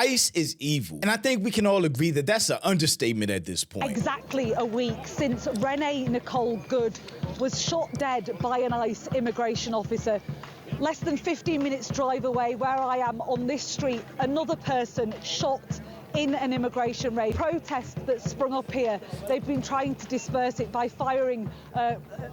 ICE is evil. And I think we can all agree that that's an understatement at this point. Exactly a week since Renee Nicole Good was shot dead by an ICE immigration officer. Less than 15 minutes drive away where I am on this street, another person shot in an immigration raid. Protest that sprung up here, they've been trying to disperse it by firing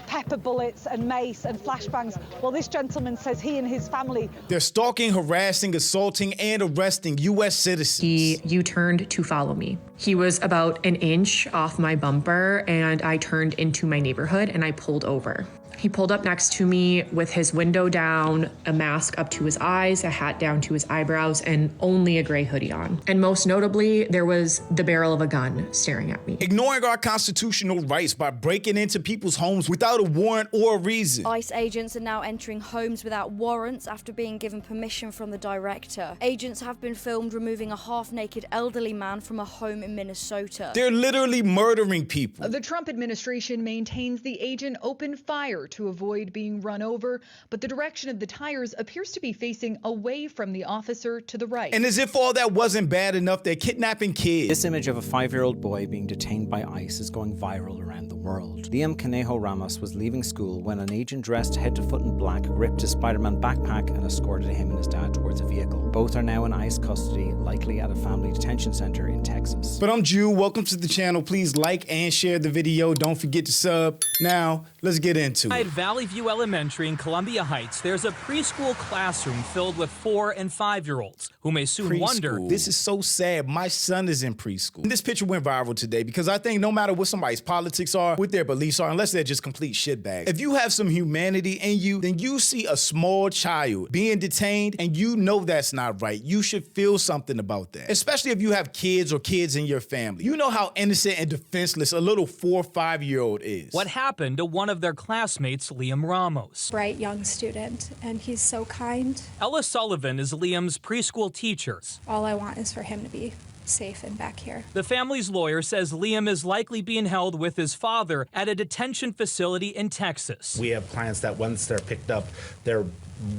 pepper bullets and mace and flashbangs. Well, this gentleman says he and his family... They're stalking, harassing, assaulting, and arresting U.S. citizens. He U-turned to follow me. He was about an inch off my bumper, and I turned into my neighborhood, and I pulled over. He pulled up next to me with his window down, a mask up to his eyes, a hat down to his eyebrows, and only a gray hoodie on. And most notably, there was the barrel of a gun staring at me. Ignoring our constitutional rights by breaking into people's homes without a warrant or a reason. ICE agents are now entering homes without warrants after being given permission from the director. Agents have been filmed removing a half-naked elderly man from a home in Minnesota. They're literally murdering people. The Trump administration maintains the agent opened fire to avoid being run over, but the direction of the tires appears to be facing away from the officer to the right. And as if all that wasn't bad enough, they're kidnapping kids. This image of a 5-year-old boy being detained by ICE is going viral around the world. Liam Conejo Ramos was leaving school when an agent dressed head to foot in black gripped his Spider-Man backpack and escorted him and his dad towards a vehicle. Both are now in ICE custody, likely at a family detention center in Texas. But I'm Jew. Welcome to the channel. Please like and share the video. Don't forget to sub. Now, let's get into it. At Valley View Elementary in Columbia Heights, there's a preschool classroom filled with 4- and 5-year-olds who may soon wonder. This is so sad. My son is in preschool. And this picture went viral today because I think no matter what somebody's politics are, what their beliefs are, unless they're just complete shitbags, if you have some humanity in you, then you see a small child being detained and you know that's not right. You should feel something about that, especially if you have kids or kids in your family. You know how innocent and defenseless a little 4- or 5-year-old is. What happened to one of their classmates, Liam Ramos? Bright young student, and he's so kind. Ella Sullivan is Liam's preschool teacher. All I want is for him to be safe and back here. The family's lawyer says Liam is likely being held with his father at a detention facility in Texas. We have clients that once they're picked up, they're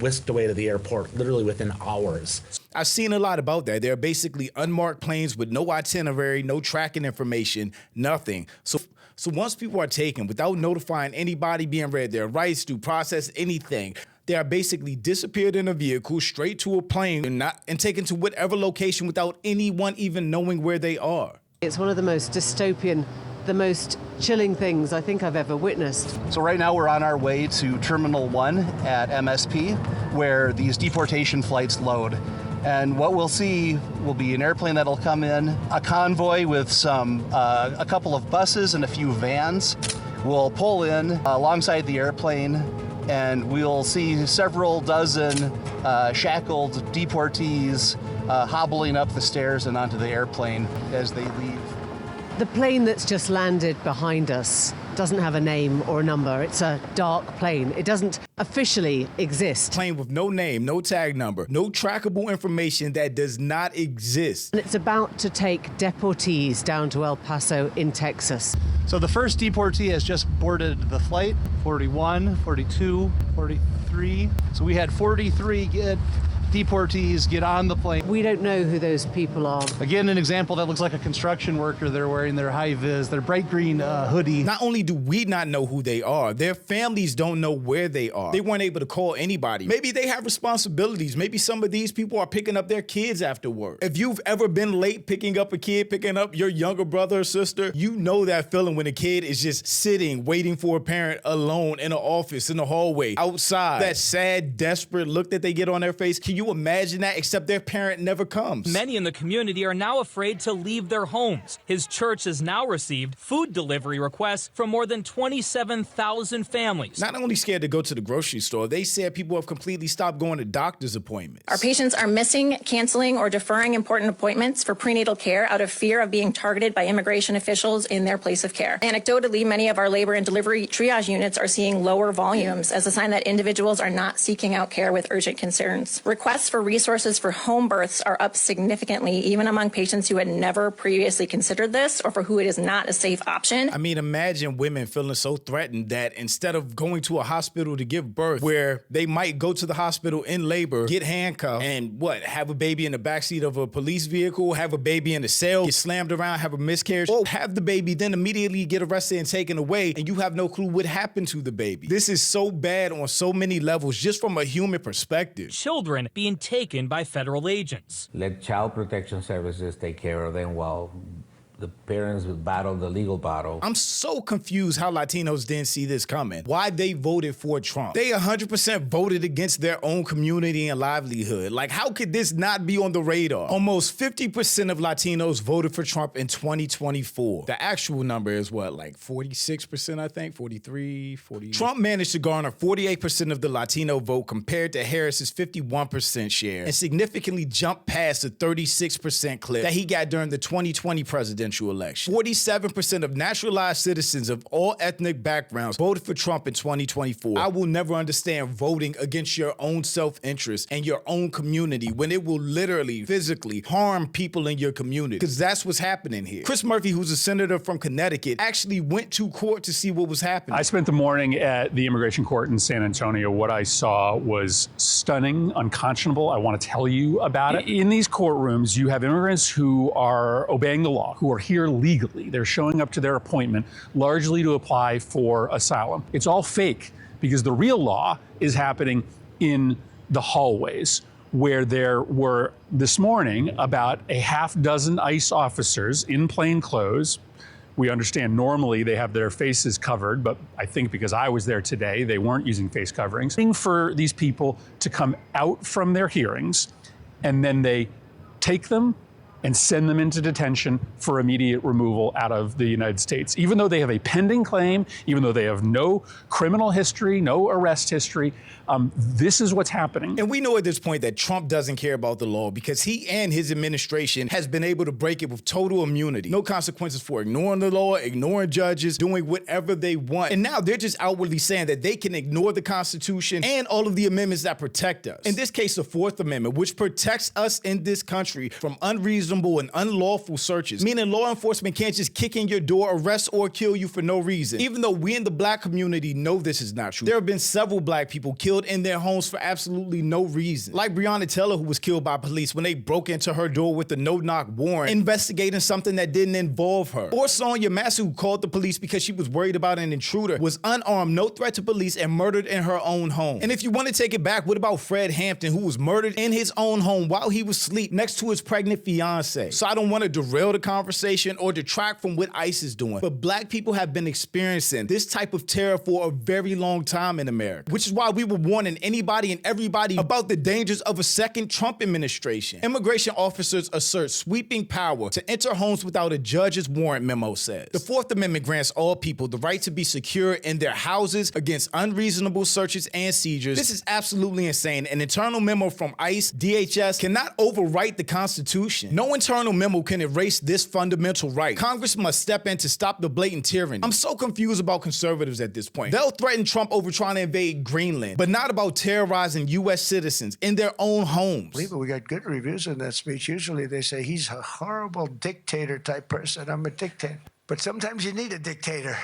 whisked away to the airport literally within hours. I've seen a lot about that. They're basically unmarked planes with no itinerary, no tracking information, nothing. So once people are taken without notifying anybody, being read their rights, due process, anything, they are basically disappeared in a vehicle straight to a plane and taken to whatever location without anyone even knowing where they are. It's one of the most dystopian, the most chilling things I think I've ever witnessed. So right now we're on our way to Terminal 1 at MSP, where these deportation flights load. And what we'll see will be an airplane that'll come in, a convoy with a couple of buses and a few vans will pull in alongside the airplane, and we'll see several dozen shackled deportees hobbling up the stairs and onto the airplane as they leave. The plane that's just landed behind us doesn't have a name or a number. It's a dark plane. It doesn't officially exist. Plane with no name, no tag number, no trackable information that does not exist. And it's about to take deportees down to El Paso in Texas. So the first deportee has just boarded the flight, 41, 42, 43. So we had 43 deportees get on the plane. We don't know who those people are. Again, an example that looks like a construction worker. They're wearing their high-vis, their bright green hoodie. Not only do we not know who they are, their families don't know where they are. They weren't able to call anybody. Maybe they have responsibilities. Maybe some of these people are picking up their kids after work. If you've ever been late picking up a kid, picking up your younger brother or sister, you know that feeling when a kid is just sitting, waiting for a parent alone in an office, in the hallway, outside. That sad, desperate look that they get on their face. Can you imagine that? Except their parent never comes. Many in the community are now afraid to leave their homes. His church has now received food delivery requests from more than 27,000 families. Not only scared to go to the grocery store, they said people have completely stopped going to doctor's appointments. Our patients are missing, canceling, or deferring important appointments for prenatal care out of fear of being targeted by immigration officials in their place of care. Anecdotally, many of our labor and delivery triage units are seeing lower volumes as a sign that individuals are not seeking out care with urgent concerns. Requests Requests for resources for home births are up significantly, even among patients who had never previously considered this or for who it is not a safe option. I mean, imagine women feeling so threatened that instead of going to a hospital to give birth, where they might go to the hospital in labor, get handcuffed, and have a baby in the backseat of a police vehicle, have a baby in the cell, get slammed around, have a miscarriage, or have the baby, then immediately get arrested and taken away, and you have no clue what happened to the baby. This is so bad on so many levels, just from a human perspective. Children being taken by federal agents. Let Child Protection Services take care of them while the parents would battle the legal battle. I'm so confused how Latinos didn't see this coming. Why they voted for Trump. They 100% voted against their own community and livelihood. Like, how could this not be on the radar? Almost 50% of Latinos voted for Trump in 2024. The actual number is what, like 46%, I think? 43, 40. Trump managed to garner 48% of the Latino vote compared to Harris's 51% share, and significantly jumped past the 36% clip that he got during the 2020 presidential election. 47% of naturalized citizens of all ethnic backgrounds voted for Trump in 2024. I will never understand voting against your own self-interest and your own community when it will literally, physically harm people in your community, because that's what's happening here. Chris Murphy, who's a senator from Connecticut, actually went to court to see what was happening. I spent the morning at the immigration court in San Antonio. What I saw was stunning, unconscionable. I want to tell you about it. In these courtrooms, you have immigrants who are obeying the law, who are here legally. They're showing up to their appointment largely to apply for asylum. It's all fake, because the real law is happening in the hallways, where there were this morning about a half dozen ICE officers in plain clothes. We understand normally they have their faces covered, but I think because I was there today, they weren't using face coverings. For these people to come out from their hearings, and then they take them and send them into detention for immediate removal out of the United States. Even though they have a pending claim, even though they have no criminal history, no arrest history, this is what's happening. And we know at this point that Trump doesn't care about the law, because he and his administration has been able to break it with total immunity. No consequences for ignoring the law, ignoring judges, doing whatever they want. And now they're just outwardly saying that they can ignore the Constitution and all of the amendments that protect us. In this case, the Fourth Amendment, which protects us in this country from unreasonable and unlawful searches, meaning law enforcement can't just kick in your door, arrest or kill you for no reason. Even though we in the black community know this is not true. There have been several black people killed in their homes for absolutely no reason. Like Breonna Taylor, who was killed by police when they broke into her door with a no-knock warrant, investigating something that didn't involve her. Or Sonya Massey, who called the police because she was worried about an intruder, was unarmed, no threat to police, and murdered in her own home. And if you want to take it back, what about Fred Hampton, who was murdered in his own home while he was asleep next to his pregnant fiance? So I don't want to derail the conversation or detract from what ICE is doing, but black people have been experiencing this type of terror for a very long time in America, which is why we were warning anybody and everybody about the dangers of a second Trump administration. Immigration officers assert sweeping power to enter homes without a judge's warrant, memo says. The Fourth Amendment grants all people the right to be secure in their houses against unreasonable searches and seizures. This is absolutely insane. An internal memo from ICE, DHS, cannot overwrite the Constitution. No internal memo can erase this fundamental right. Congress must step in to stop the blatant tyranny. I'm so confused about conservatives at this point. They'll threaten Trump over trying to invade Greenland, but not about terrorizing U.S. citizens in their own homes. We got good reviews in that speech. Usually they say he's a horrible dictator type person. I'm a dictator. But sometimes you need a dictator.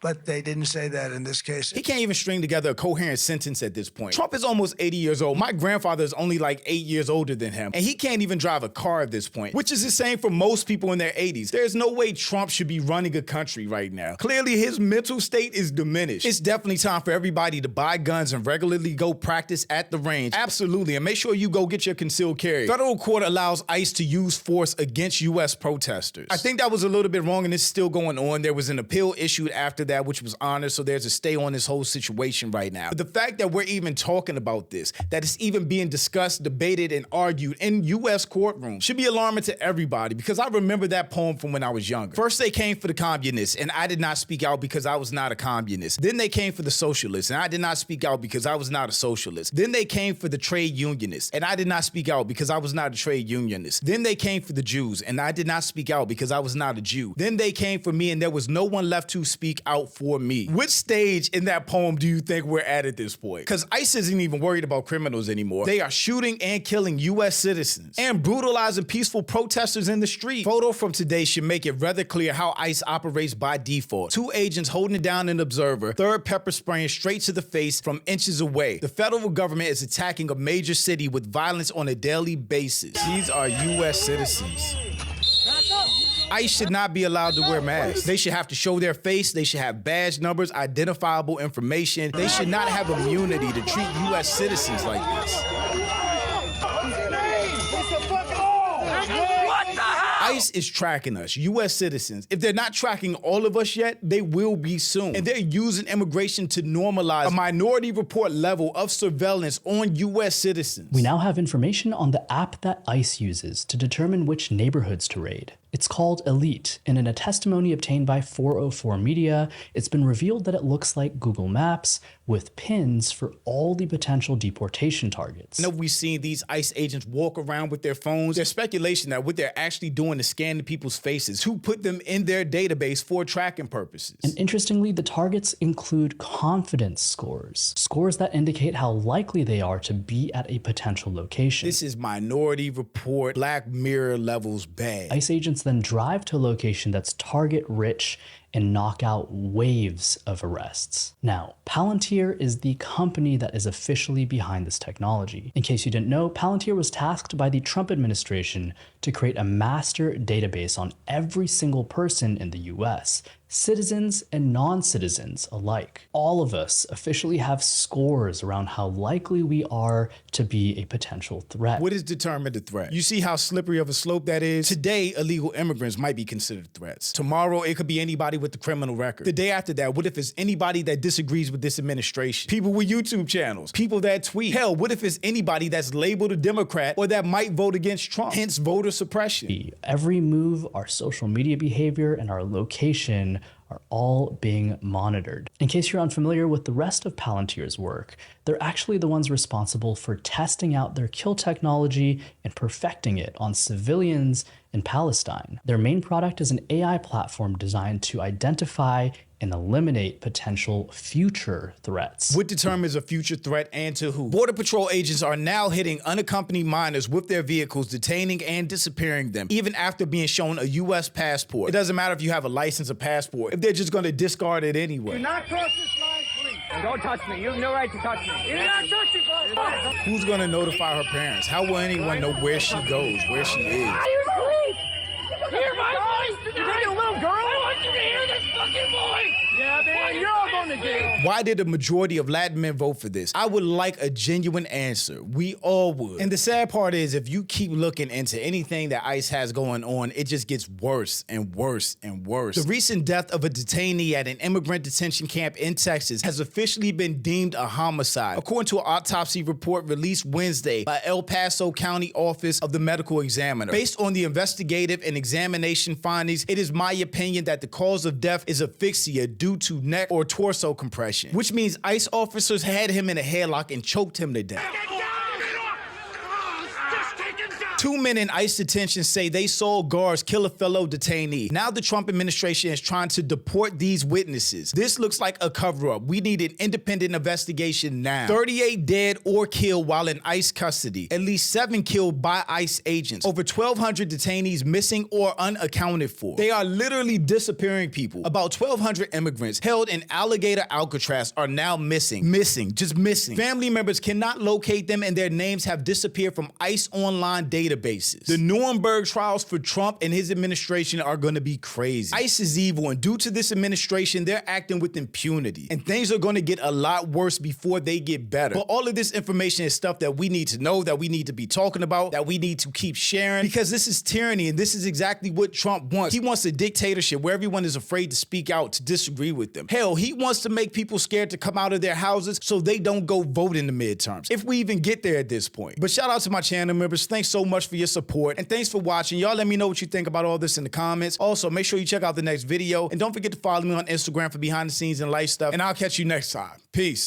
But they didn't say that in this case. He can't even string together a coherent sentence at this point. Trump is almost 80 years old. My grandfather is only like 8 years older than him, and he can't even drive a car at this point, which is the same for most people in their 80s. There's no way Trump should be running a country right now. Clearly, his mental state is diminished. It's definitely time for everybody to buy guns and regularly go practice at the range. Absolutely, and make sure you go get your concealed carry. Federal court allows ICE to use force against U.S. protesters. I think that was a little bit wrong, and it's still going on. There was an appeal issued after that, which was honored, so there's a stay on this whole situation right now. But the fact that we're even talking about this, that it's even being discussed, debated, and argued in U.S. courtrooms should be alarming to everybody, because I remember that poem from when I was younger. First they came for the communists, and I did not speak out because I was not a communist. Then they came for the socialists, and I did not speak out because I was not a socialist. Then they came for the trade unionists, and I did not speak out because I was not a trade unionist. Then they came for the Jews, and I did not speak out because I was not a Jew. Then they came for me, and there was no one left to speak out out for me. Which stage in that poem do you think we're at this point? Because ICE isn't even worried about criminals anymore. They are shooting and killing U.S. citizens and brutalizing peaceful protesters in the street. Photo from today should make it rather clear how ICE operates by default. 2 agents holding down an observer, third pepper spraying straight to the face from inches away. The federal government is attacking a major city with violence on a daily basis. These are U.S. citizens. ICE should not be allowed to wear masks. They should have to show their face. They should have badge numbers, identifiable information. They should not have immunity to treat U.S. citizens like this. ICE is tracking us, U.S. citizens. If they're not tracking all of us yet, they will be soon. And they're using immigration to normalize a Minority Report level of surveillance on U.S. citizens. We now have information on the app that ICE uses to determine which neighborhoods to raid. It's called Elite, and in a testimony obtained by 404 Media, it's been revealed that it looks like Google Maps with pins for all the potential deportation targets. Now we've seen these ICE agents walk around with their phones. There's speculation that what they're actually doing is scanning people's faces, who put them in their database for tracking purposes. And interestingly, the targets include confidence scores, scores that indicate how likely they are to be at a potential location. This is Minority Report, Black Mirror levels bad. ICE agents then drive to a location that's target rich and knock out waves of arrests. Now, Palantir is the company that is officially behind this technology. In case you didn't know, Palantir was tasked by the Trump administration to create a master database on every single person in the US, citizens and non-citizens alike. All of us officially have scores around how likely we are to be a potential threat. What is determined a threat? You see how slippery of a slope that is? Today, illegal immigrants might be considered threats. Tomorrow, it could be anybody with a criminal record. The day after that, what if it's anybody that disagrees with this administration? People with YouTube channels, people that tweet. Hell, what if it's anybody that's labeled a Democrat or that might vote against Trump? Hence, voter suppression. Every move, our social media behavior, and our location are all being monitored. In case you're unfamiliar with the rest of Palantir's work, they're actually the ones responsible for testing out their kill technology and perfecting it on civilians in Palestine. Their main product is an AI platform designed to identify and eliminate potential future threats. What determines a future threat and to who? Border Patrol agents are now hitting unaccompanied minors with their vehicles, detaining and disappearing them, even after being shown a U.S. passport. It doesn't matter if you have a license or passport, if they're just gonna discard it anyway. Do not cross this line, please. And don't touch me. You have no right to touch me. You do not touch me, bud. Who's gonna notify her parents? How will anyone know where she goes, where she is? Hear my voice! You think a little girl? I want you to hear this fucking voice! Yeah, man, you're all going to jail. Why did a majority of Latin men vote for this? I would like a genuine answer. We all would. And the sad part is, if you keep looking into anything that ICE has going on, it just gets worse and worse and worse. The recent death of a detainee at an immigrant detention camp in Texas has officially been deemed a homicide, according to an autopsy report released Wednesday by El Paso County Office of the Medical Examiner. Based on the investigative and examination findings, it is my opinion that the cause of death is asphyxia due to neck or torso compression, which means ICE officers had him in a headlock and choked him to death. 2 men in ICE detention say they saw guards kill a fellow detainee. Now the Trump administration is trying to deport these witnesses. This looks like a cover-up. We need an independent investigation now. 38 dead or killed while in ICE custody. At least 7 killed by ICE agents. Over 1,200 detainees missing or unaccounted for. They are literally disappearing people. About 1,200 immigrants held in Alligator Alcatraz are now missing. Just missing. Family members cannot locate them and their names have disappeared from ICE online databases. The Nuremberg trials for Trump and his administration are going to be crazy. ICE is evil, and due to this administration, they're acting with impunity. And things are going to get a lot worse before they get better. But all of this information is stuff that we need to know, that we need to be talking about, that we need to keep sharing, because this is tyranny, and this is exactly what Trump wants. He wants a dictatorship where everyone is afraid to speak out, to disagree with them. Hell, he wants to make people scared to come out of their houses so they don't go vote in the midterms, if we even get there at this point. But shout out to my channel members. Thanks so much for your support, and thanks for watching. Y'all let me know what you think about all this in the comments. Also, make sure you check out the next video, and don't forget to follow me on Instagram for behind the scenes and life stuff, and I'll catch you next time. Peace.